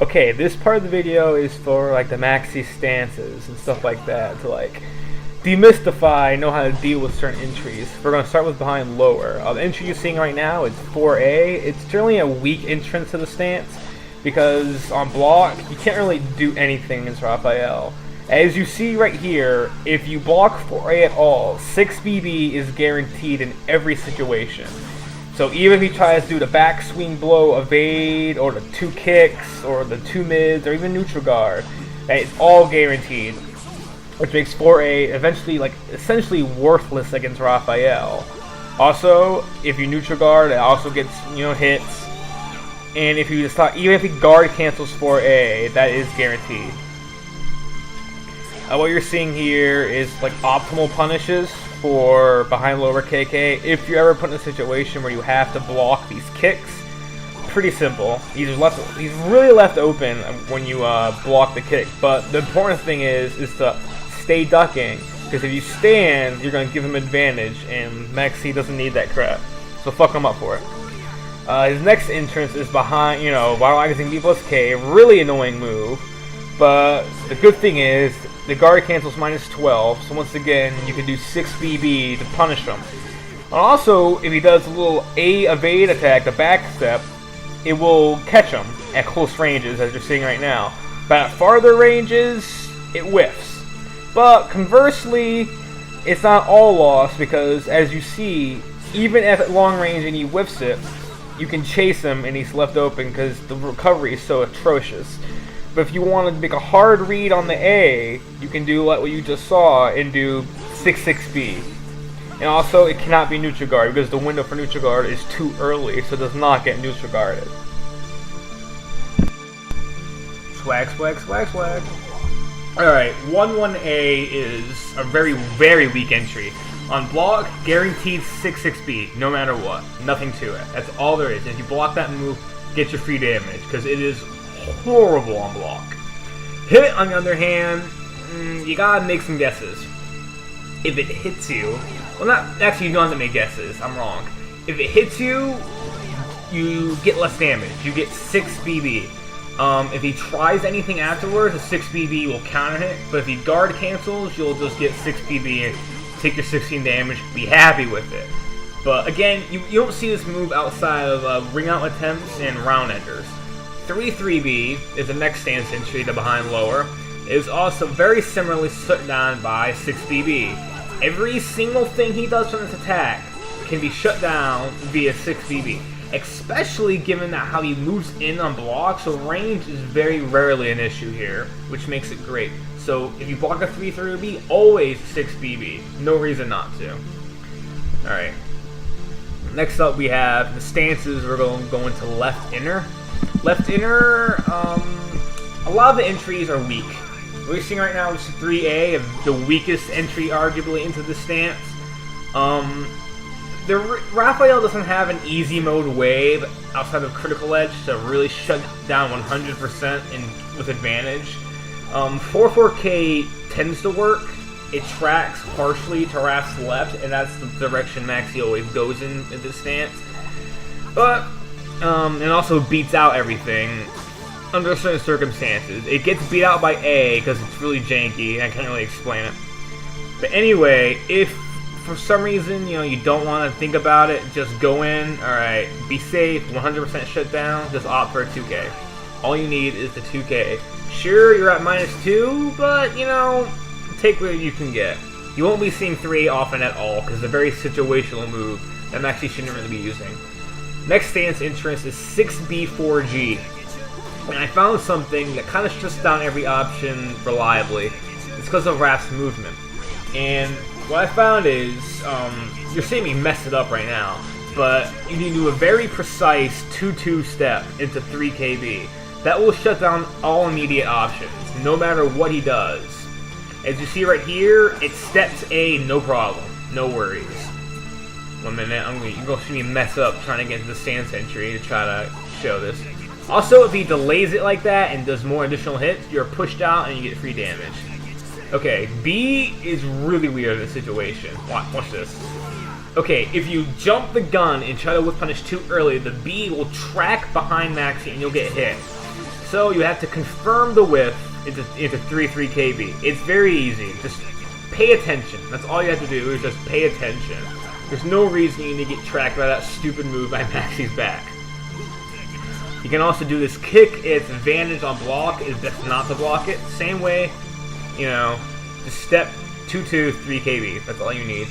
Okay, this part of the video is for like the maxi stances and stuff like that to like demystify, know how to deal with certain entries. We're going to start with behind lower. The entry you're seeing right now is 4A. It's generally a weak entrance to the stance because on block you can't really do anything as Raphael. As you see right here, if you block 4A at all, 6BB is guaranteed in every situation. So even if he tries to do the backswing blow, evade, or the 2 kicks, or the 2 mids, or even neutral guard, it's all guaranteed, which makes 4A eventually, like, essentially worthless against Raphael. Also, if you neutral guard, it also gets, hits. And if you decide, even if he guard cancels 4A, that is guaranteed. What you're seeing here is like optimal punishes for behind lower KK. If you're ever put in a situation where you have to block these kicks, pretty simple. He's really left open when you block the kick. But the important thing is to stay ducking, because if you stand, you're going to give him advantage, and Maxi doesn't need that crap. So fuck him up for it. His next entrance is behind, vitalizing B plus K, really annoying move. But the good thing is, the guard cancels -12, so once again, you can do 6BB to punish him. And also, if he does a little A evade attack, the back step, it will catch him at close ranges, as you're seeing right now. But at farther ranges, it whiffs. But conversely, it's not all lost, because as you see, even at long range and he whiffs it, you can chase him and he's left open because the recovery is so atrocious. But if you want to make a hard read on the A, you can do like what you just saw and do 6-6B. And also, it cannot be neutral guard because the window for neutral guard is too early, so it does not get neutral guarded. Swag, swag, swag, swag. Alright, 1-1A is a very, very weak entry. On block, guaranteed 6-6B, no matter what. Nothing to it. That's all there is. If you block that move, get your free damage, because it is horrible on block. Hit, on the other hand, you gotta make some guesses. If it hits you, well, not actually, you don't have to make guesses. I'm wrong. If it hits you, you get less damage. You get 6BB. If he tries anything afterwards, a 6BB will counter hit. But if he guard cancels, you'll just get 6BB and take your 16 damage. Be happy with it. But again, you don't see this move outside of ring out attempts and round enders. 3-3B is the next stance entry to behind lower. It is also very similarly shut down by 6BB. Every single thing he does from this attack can be shut down via 6BB, especially given that how he moves in on block, so range is very rarely an issue here, which makes it great. So if you block a 3-3B, always 6BB. No reason not to. Alright. Next up we have the stances. We're going to go into left inner. Left inner, a lot of the entries are weak. What we're seeing right now is 3A, the weakest entry arguably into the stance. Raphael doesn't have an easy mode wave outside of critical edge to really shut down 100% with advantage. 4-4K tends to work. It tracks partially to Raph's left, and that's the direction Maxi always goes in this stance. But and also beats out everything under certain circumstances. It gets beat out by A because it's really janky, and I can't really explain it. But anyway, if for some reason you don't want to think about it, just go in. Alright, be safe, 100% shut down, just opt for a 2K. All you need is the 2K. Sure, you're at -2, but take what you can get. You won't be seeing 3 often at all because it's a very situational move that Maxi shouldn't really be using. Next stance entrance is 6B4G. And I found something that kind of shuts down every option reliably. It's because of Raph's movement. And what I found is, you're seeing me mess it up right now, but you need to do a very precise 2-2 step into 3KB. That will shut down all immediate options, no matter what he does. As you see right here, it steps A, no problem, no worries. 1 minute, you're going to see me mess up trying to get into the stance entry to try to show this. Also, if he delays it like that and does more additional hits, you're pushed out and you get free damage. Okay, B is really weird in this situation. Watch this. Okay, if you jump the gun and try to whip punish too early, the B will track behind Maxi and you'll get hit. So you have to confirm the whiff into 3-3 KB. It's very easy. Just pay attention. That's all you have to do is just pay attention. There's no reason you need to get tracked by that stupid move by Maxi's back. You can also do this kick. Its advantage on block is best not to block it. Same way, you know, just step 2-2, 3 KB. That's all you need.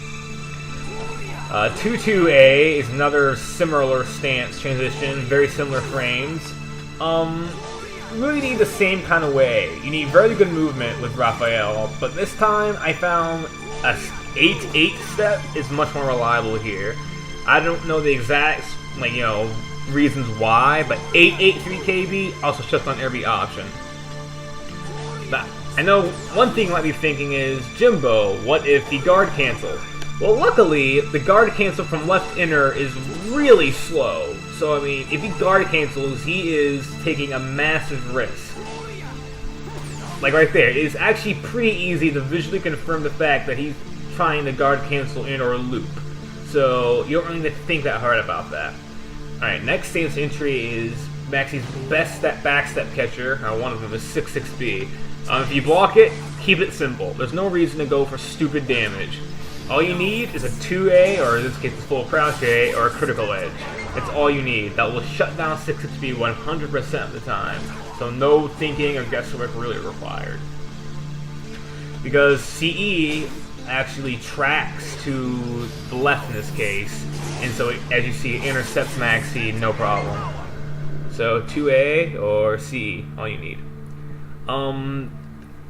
2-2A is another similar stance transition, very similar frames. You really need the same kind of way. You need very good movement with Raphael, but this time I found a 8-8 step is much more reliable here. I don't know the exact, like, you know, reasons why, but 8-8 3KB also shuts down every option. But I know one thing you might be thinking is, Jimbo, what if he guard cancels? Well, luckily, the guard cancel from left inner is really slow. So, I mean, if he guard cancels, he is taking a massive risk. Like right there, it is actually pretty easy to visually confirm the fact that he's trying to guard cancel in or loop. So, you don't really need to think that hard about that. Alright, next stance entry is Maxi's best backstep catcher. One of them is 6-6B. If you block it, keep it simple. There's no reason to go for stupid damage. All you need is a 2A, or in this case a full crouch A, or a critical edge. That's all you need. That will shut down 6-6B 100% of the time. So no thinking or guesswork really required. Because CE actually tracks to the left in this case, and so as you see, it intercepts Maxi no problem. So 2A or CE, all you need.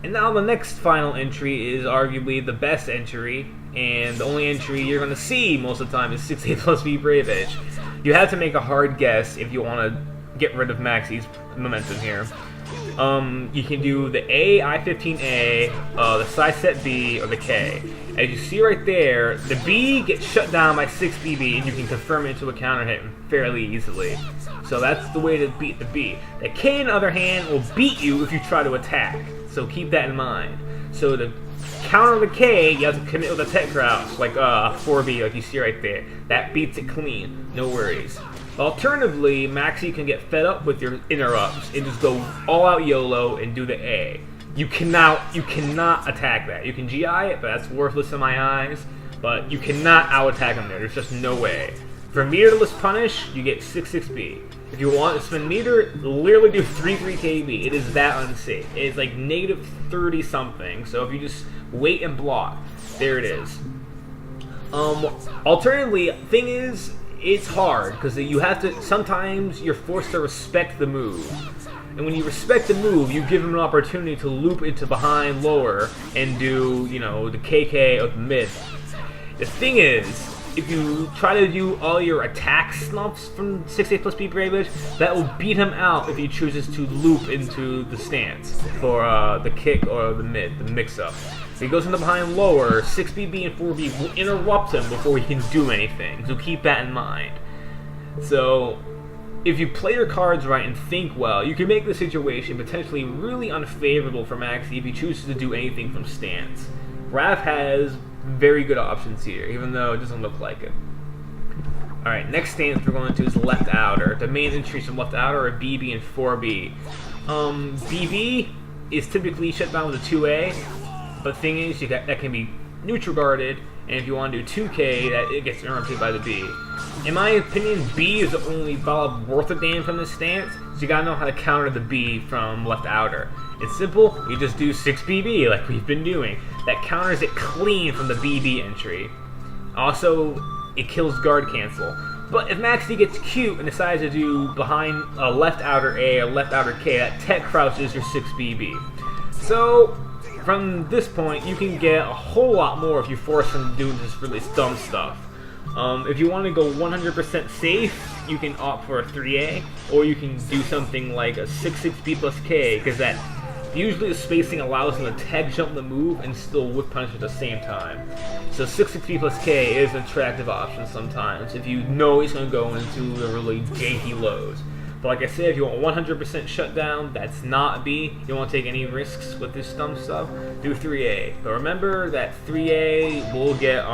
And now the next final entry is arguably the best entry, and the only entry you're going to see most of the time is 6A plus B Brave Edge. You have to make a hard guess if you want to get rid of Maxi's momentum here. You can do the A, I-15A, the side set B, or the K. As you see right there, the B gets shut down by 6BB, and you can confirm it into a counter hit fairly easily. So that's the way to beat the B. The K, on the other hand, will beat you if you try to attack. So keep that in mind. So to counter the K, you have to commit with a tech crouch, like 4B, like you see right there. That beats it clean. No worries. Alternatively, Maxi can get fed up with your interrupts and just go all-out YOLO and do the A. You cannot attack that. You can GI it, but that's worthless in my eyes. But you cannot out-attack him there. There's just no way. For meterless punish, you get 6-6B. If you want to spend meter, literally do 3-3 KB. It is that unsafe. It is like negative 30 something. So if you just wait and block, there it is. Alternatively, thing is, it's hard because you have to. Sometimes you're forced to respect the move, and when you respect the move, you give him an opportunity to loop into behind lower and do, you know, the KK of the mid. The thing is, if you try to do all your attack snuffs from 6A plus B Brave Edge, that will beat him out if he chooses to loop into the stance for the kick or the mid, the mix-up. If he goes into behind lower, 6BB and 4B will interrupt him before he can do anything, so keep that in mind. So, if you play your cards right and think well, you can make the situation potentially really unfavorable for Maxi if he chooses to do anything from stance. Raph has very good options here, even though it doesn't look like it. Alright, next stance we're going to is left outer. The main entries from left outer are BB and 4B. BB is typically shut down with a 2A, but thing is, that can be neutral guarded, and if you want to do 2K, that it gets interrupted by the B. In my opinion, B is the only valid worth of damage from this stance, so you gotta know how to counter the B from left outer. It's simple, you just do 6BB like we've been doing. That counters it clean from the BB entry. Also, it kills guard cancel. But if Maxi gets cute and decides to do behind a left outer A or left outer K, that tech crouch is your 6BB. So, from this point, you can get a whole lot more if you force him to do this really dumb stuff. If you want to go 100% safe, you can opt for a 3A, or you can do something like a 6-6B plus K, because that usually the spacing allows him to tag jump the move and still whip punish at the same time. So 6-6B plus K is an attractive option sometimes if you know he's going to go into the really janky lows. But like I said, if you want 100% shutdown, that's not a B. You don't want to take any risks with this dumb stuff, do 3A. But remember that 3A will get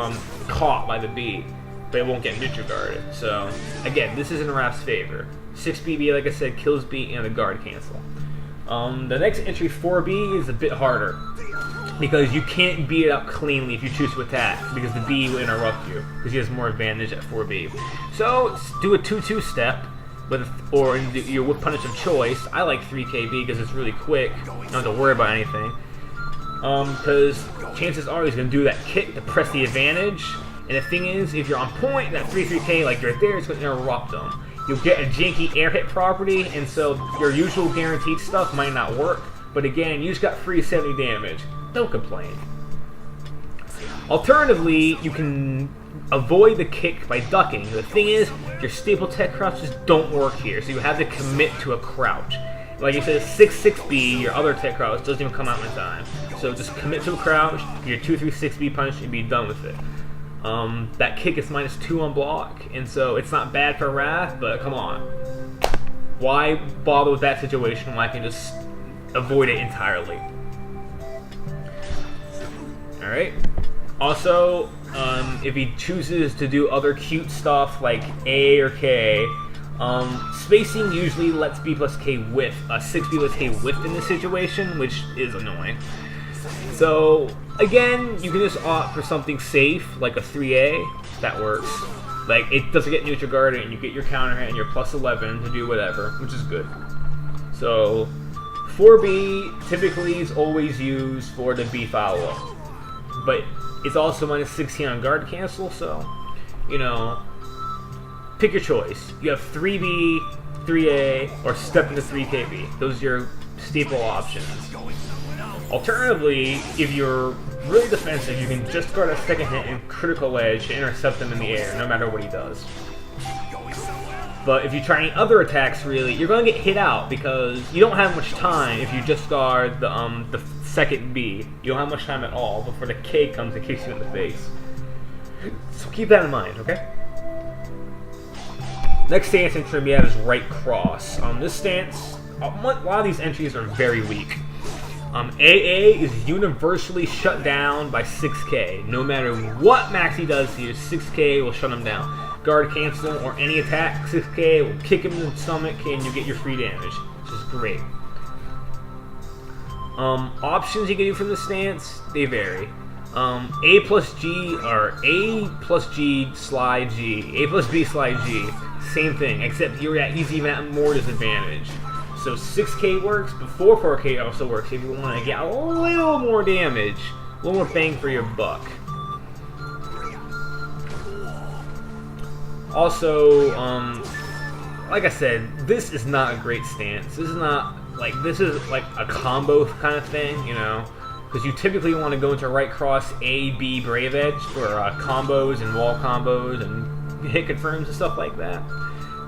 caught by the B, but it won't get neutral guarded. So again, this is in Raph's favor. 6BB, like I said, kills B and the guard cancel. The next entry, 4B, is a bit harder, because you can't beat it up cleanly if you choose to attack, because the B will interrupt you, because he has more advantage at 4B. So, do a 2-2 step, or your whip punish of choice. I like 3KB because it's really quick, you don't have to worry about anything. Because chances are he's going to do that kick to press the advantage, and the thing is, if you're on point, that 3-3K, like right there, it's going to interrupt him. You'll get a janky air hit property, and so your usual guaranteed stuff might not work, but again, you just got free 70 damage. Don't complain. Alternatively, you can avoid the kick by ducking. The thing is, your staple tech crouches don't work here, so you have to commit to a crouch. Like you said, 6-6B, your other tech crouch doesn't even come out in time. So just commit to a crouch, your 2-3-6B punish, and be done with it. That kick is -2 on block, and so it's not bad for Raph, but come on. Why bother with that situation when I can just avoid it entirely? Alright. Also, if he chooses to do other cute stuff like A or K, spacing usually lets B plus K whiff, 6B plus K whiff in this situation, which is annoying. So, again, you can just opt for something safe, like a 3A, that works. Like, it doesn't get neutral guarded, and you get your counter hit and your +11 to do whatever, which is good. So, 4B typically is always used for the B follow-up. But it's also -16 on guard cancel, so, you know, pick your choice. You have 3B, 3A, or step into 3KB. Those are your staple options. Alternatively, if you're really defensive, you can just guard a second hit and critical edge to intercept him in the air, no matter what he does. But if you try any other attacks, really, you're going to get hit out, because you don't have much time if you just guard the second B. You don't have much time at all before the K comes and kicks you in the face. So keep that in mind, okay? Next stance entry we have is right cross. This stance, a lot of these entries are very weak. AA is universally shut down by 6K. No matter what Maxi does to you, 6K will shut him down. Guard cancel or any attack, 6K will kick him in the stomach and you get your free damage, which is great. Options you can do from this stance, they vary. A plus G, or A plus G slide G. A plus B slide G. Same thing, except he's even at more disadvantage. So 6K works, but 4K also works if you want to get a little more damage, a little more bang for your buck. Also, like I said, this is not a great stance. This is like a combo kind of thing, you know, because you typically want to go into right cross A, B, Brave Edge for combos and wall combos and hit confirms and stuff like that.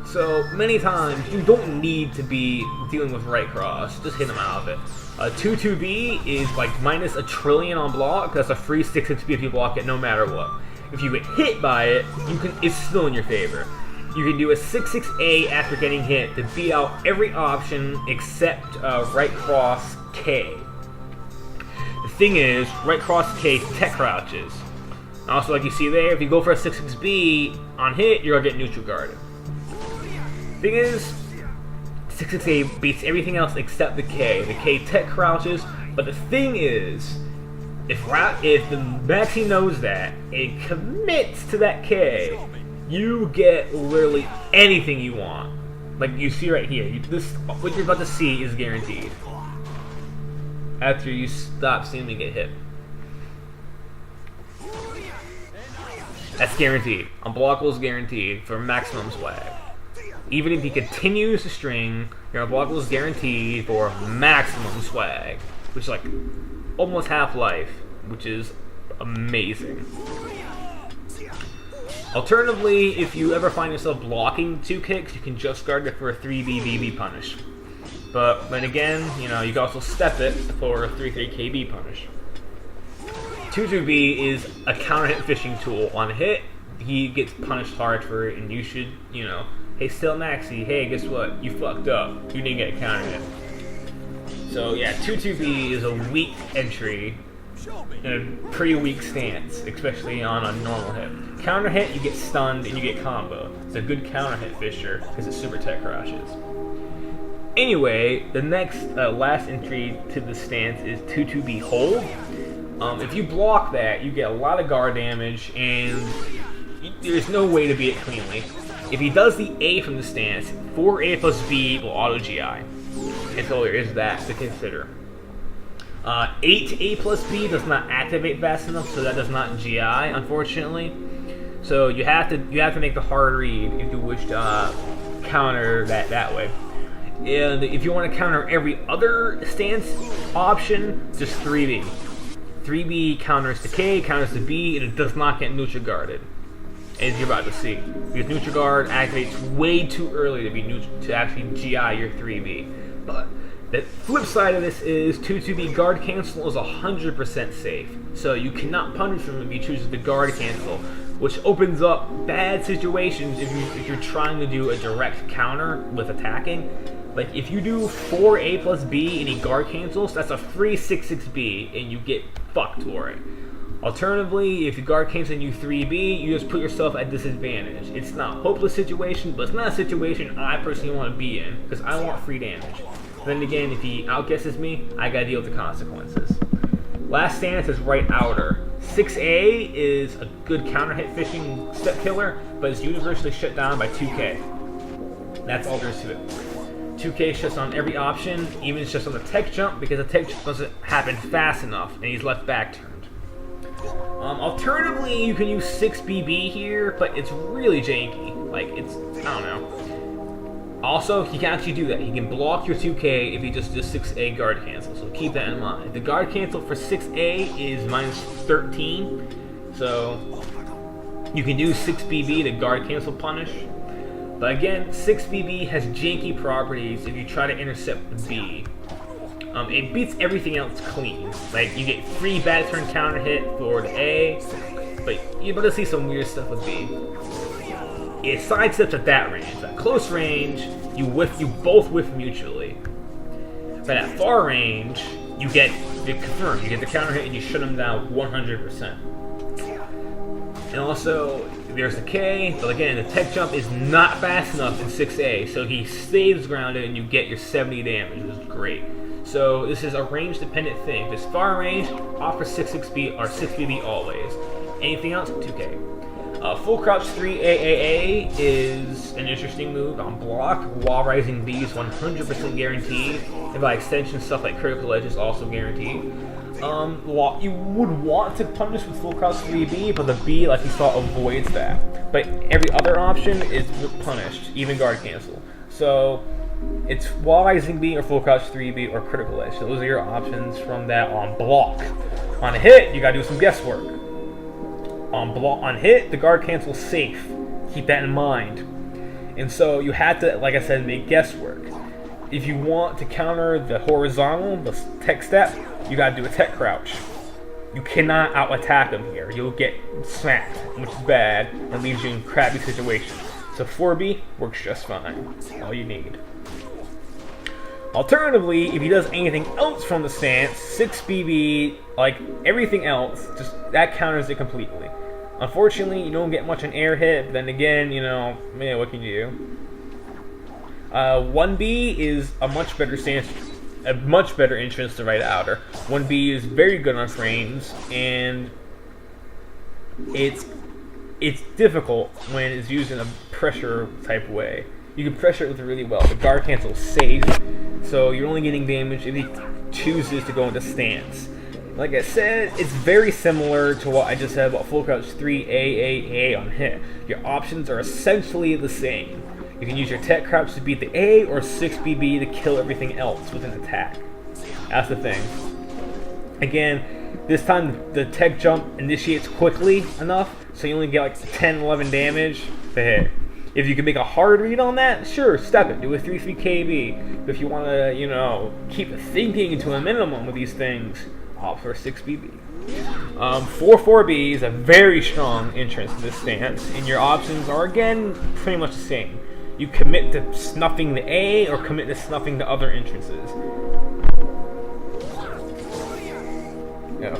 So, many times, you don't need to be dealing with right cross. Just hit them out of it. 2-2B is like -1 trillion on block. That's a free 6-6B if you block it no matter what. If you get hit by it, it's still in your favor. You can do a 6-6A after getting hit to beat out every option except right cross K. The thing is, right cross K tech crouches. Also, like you see there, if you go for a 6-6B on hit, you're gonna get neutral guarded. Thing is, 6-6A beats everything else except the K. The K tech crouches, but the thing is, if the Maxi knows that and commits to that K, you get literally anything you want. Like you see right here, what you're about to see is guaranteed. After you stop seeing me get hit. That's guaranteed. Unblockable is guaranteed for maximum swag. Even if he continues to string, your unblockable is guaranteed for maximum swag, which is like almost half-life, which is amazing. Alternatively, if you ever find yourself blocking 2 kicks, you can just guard it for a 3B BB punish. But then again, you know, you can also step it for a 3-3 KB punish. 2-2B is a counter hit fishing tool. On hit, he gets punished hard for it, and you should, you know, hey, still Maxi, hey, guess what? You fucked up. You didn't get a counter hit. So yeah, 2-2B is a weak entry and a pretty weak stance, especially on a normal hit. Counter hit, you get stunned and you get combo. It's a good counter hit fisher because it's super tech crashes. Anyway, the next last entry to the stance is 2-2B hold. If you block that, you get a lot of guard damage, and there's no way to beat it cleanly. If he does the A from the stance, 4A plus B will auto GI. And so there is that to consider. 8A plus B does not activate fast enough, so that does not GI, unfortunately. So you have to make the hard read if you wish to counter that way. And if you want to counter every other stance option, just 3B. 3B counters the K, counters the B, and it does not get neutral guarded, as you're about to see. Because neutral guard activates way too early to actually GI your 3B. But the flip side of this is 2-2B guard cancel is 100% safe. So you cannot punish him if he chooses the guard cancel, which opens up bad situations if you're trying to do a direct counter with attacking. Like if you do 4A plus B and he guard cancels, that's a free 6-6B and you get fucked for it. Alternatively, if you guard cancel and you 3B, you just put yourself at disadvantage. It's not a hopeless situation, but it's not a situation I personally want to be in, because I want free damage. Then again, if he outguesses me, I gotta deal with the consequences. Last stance is right outer. 6A is a good counter hit fishing step killer, but it's universally shut down by 2K. That's all there is to it. 2K shuts on every option, even shuts on the tech jump, because the tech jump doesn't happen fast enough, and he's left back turned. Alternatively, you can use 6BB here, but it's really janky. Like, it's, I don't know. Also, he can actually do that. He can block your 2K if he just does 6A guard cancel, so keep that in mind. The guard cancel for 6A is minus 13, so you can do 6BB to guard cancel punish. But again, 6BB has janky properties if you try to intercept the B. It beats everything else clean. Like, you get free bad turn counter hit for the A, but you're able to see some weird stuff with B. It sidesteps at that range. At close range, you both whiff mutually. But at far range, you get the confirm. You get the counter hit and you shut him down 100%. And also, there's the K, but again, the tech jump is not fast enough in 6A, so he stays grounded and you get your 70 damage, which is great. So this is a range-dependent thing. If it's far range, offer 6-6B or 6BB always. Anything else, 2K. Full crouch 3AAA is an interesting move on block. Wall rising B is 100% guaranteed, and by extension, stuff like critical edge is also guaranteed. You would want to punish with full crouch 3B, but the B, like you saw, avoids that. But every other option is punished, even guard cancel. So it's wall rising B or full crouch 3B or critical edge. Those are your options from that on block. On hit, you gotta do some guesswork. On hit, the guard cancel is safe. Keep that in mind. And so you have to, like I said, make guesswork. If you want to counter the horizontal, the tech step, you gotta do a tech crouch. You cannot out-attack him here. You'll get smacked, which is bad, and leaves you in crappy situations. So 4B works just fine. All you need. Alternatively, if he does anything else from the stance, 6BB, like everything else, just that counters it completely. Unfortunately, you don't get much an air hit, but then again, you know, man, what can you do? 1B is a much better stance, a much better entrance to right outer. 1B is very good on frames, and it's difficult when it's used in a pressure type way. You can pressure it with it really well. The guard cancel is safe, so you're only getting damage if he chooses to go into stance. Like I said, it's very similar to what I just said about full crouch 3AAA on hit. Your options are essentially the same. You can use your tech crouch to beat the A or 6BB to kill everything else with an attack. That's the thing. Again, this time the tech jump initiates quickly enough, so you only get like 10-11 damage to hit. If you can make a hard read on that, sure, step it. Do a 3-3 KB. But if you want to, you know, keep thinking to a minimum with these things, opt for 6BB. 4-4B is a very strong entrance to this stance, and your options are, again, pretty much the same. You commit to snuffing the A or commit to snuffing the other entrances. Now,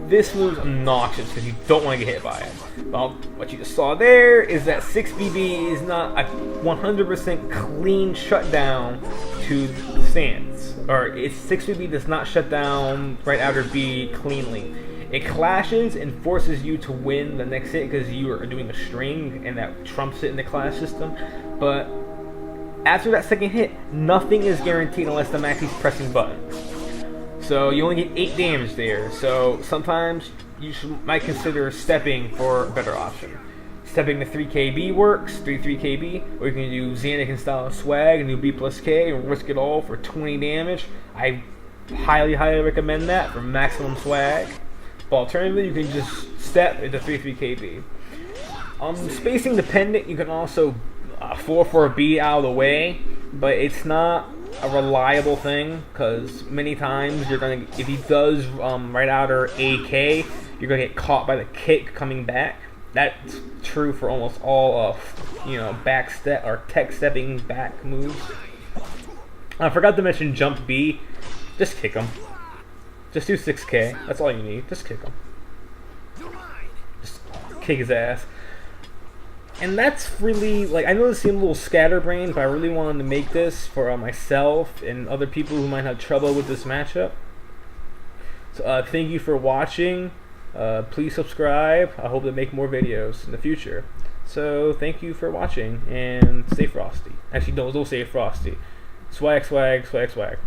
this move's obnoxious because you don't want to get hit by it. Well, what you just saw there is that 6BB is not a 100% clean shutdown to the stance. Or its 6-3B does not shut down right after B cleanly. It clashes and forces you to win the next hit because you are doing a string and that trumps it in the clash system. But after that second hit, nothing is guaranteed unless the Maxi's pressing buttons. So you only get 8 damage there. So sometimes you might consider stepping for a better option. Stepping the 3KB works, 3-3KB, or you can do Xanax and Style Swag and do B plus K and risk it all for 20 damage. I highly recommend that for maximum swag. But alternatively, you can just step into 3-3KB. Spacing dependent, you can also 4-4B out of the way, but it's not a reliable thing because many times you're gonna, if he does right outer AK, you're gonna get caught by the kick coming back. That's true for almost all of back step or tech stepping back moves. I forgot to mention jump B. Just kick him. Just do 6K. That's all you need. Just kick him. Just kick his ass. And that's really, like, I know this seems a little scatterbrained, but I really wanted to make this for myself and other people who might have trouble with this matchup. So thank you for watching. Please subscribe. I hope to make more videos in the future. So thank you for watching and stay frosty. Actually, don't stay frosty. Swag, swag, swag, swag.